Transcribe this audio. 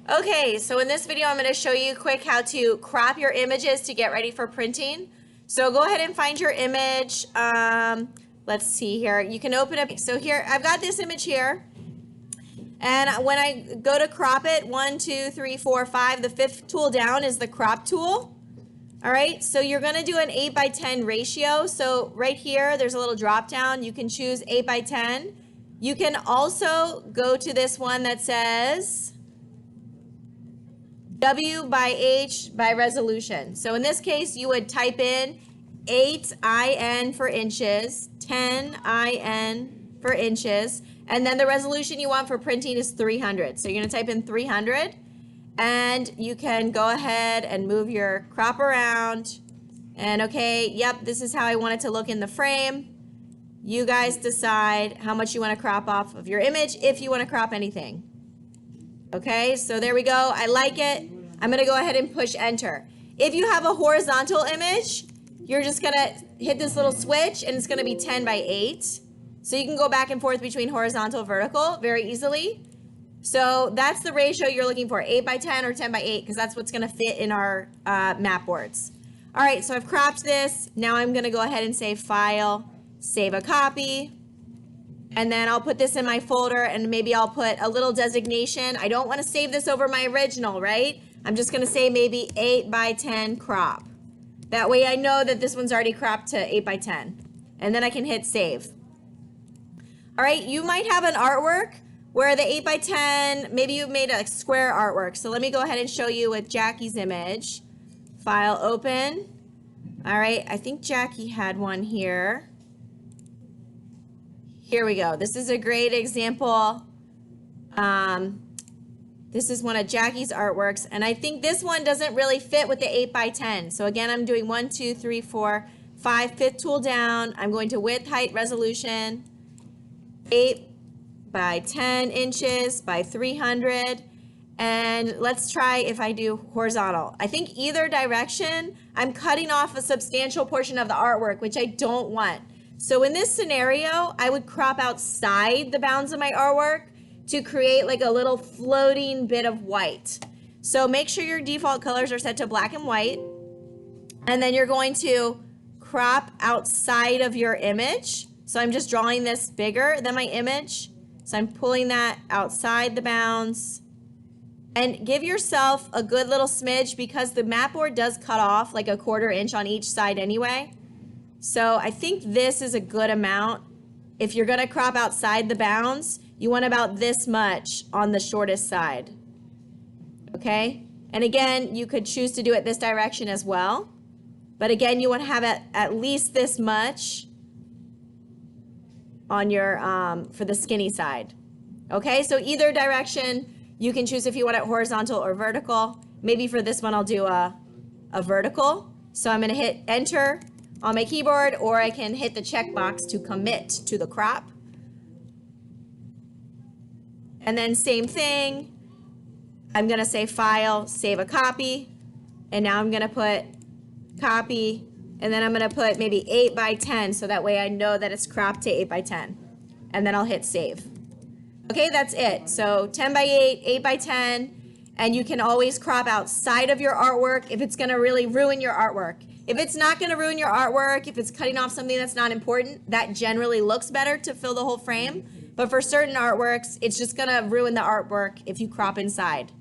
Okay, so in this video, I'm going to show you quick how to crop your images to get ready for printing. So go ahead and find your image. Let's see here. You can open up. So here, I've got this image here. And when I go to crop it, 1, 2, 3, 4, 5, the fifth tool down is the crop tool. All right, so you're going to do an 8:10 ratio. So right here, there's a little drop down. You can choose 8:10. You can also go to this one that says W by H by resolution. So in this case, you would type in 8 IN for inches, 10 IN for inches, and then the resolution you want for printing is 300. So you're going to type in 300, and you can go ahead and move your crop around. And okay, yep, this is how I want it to look in the frame. You guys decide how much you want to crop off of your image, if you want to crop anything. Okay, so there we go. I like it. I'm going to go ahead and push enter. If you have a horizontal image, you're just going to hit this little switch and it's going to be 10 by 8. So you can go back and forth between horizontal and vertical very easily. So that's the ratio you're looking for, 8:10 or 10:8, because that's what's going to fit in our map boards. All right, so I've cropped this. Now I'm going to go ahead and say File, Save a Copy. And then I'll put this in my folder, and maybe I'll put a little designation. I don't want to save this over my original, right? I'm just going to say maybe 8:10 crop. That way I know that this one's already cropped to 8:10. And then I can hit save. All right, you might have an artwork where the 8:10, maybe you made a square artwork. So let me go ahead and show you with Jackie's image. File, open. All right, I think Jackie had one here. Here we go. This is a great example. This is one of Jackie's artworks, and I think this one doesn't really fit with the 8:10. So again, I'm doing 1, 2, 3, 4, 5, fifth tool down. I'm going to width, height, resolution, 8:10 inches by 300. And let's try if I do horizontal. I think either direction, I'm cutting off a substantial portion of the artwork, which I don't want. So in this scenario, I would crop outside the bounds of my artwork to create like a little floating bit of white. So make sure your default colors are set to black and white. And then you're going to crop outside of your image. So I'm just drawing this bigger than my image. So I'm pulling that outside the bounds. And give yourself a good little smidge, because the map board does cut off like 1/4 inch on each side anyway. So I think this is a good amount. If you're going to crop outside the bounds, you want about this much on the shortest side. Okay? And again, you could choose to do it this direction as well. But again, you want to have it at least this much on your for the skinny side. Okay? So either direction, you can choose if you want it horizontal or vertical. Maybe for this one, I'll do a vertical. So I'm going to hit enter on my keyboard, or I can hit the checkbox to commit to the crop. And then same thing, I'm going to say File, Save a Copy, and now I'm going to put copy, and then I'm going to put maybe 8:10, so that way I know that it's cropped to 8:10, and then I'll hit save. Okay, that's it. So 10:8, 8:10, and you can always crop outside of your artwork if it's going to really ruin your artwork. If it's not going to ruin your artwork, if it's cutting off something that's not important, that generally looks better to fill the whole frame. But for certain artworks, it's just going to ruin the artwork if you crop inside.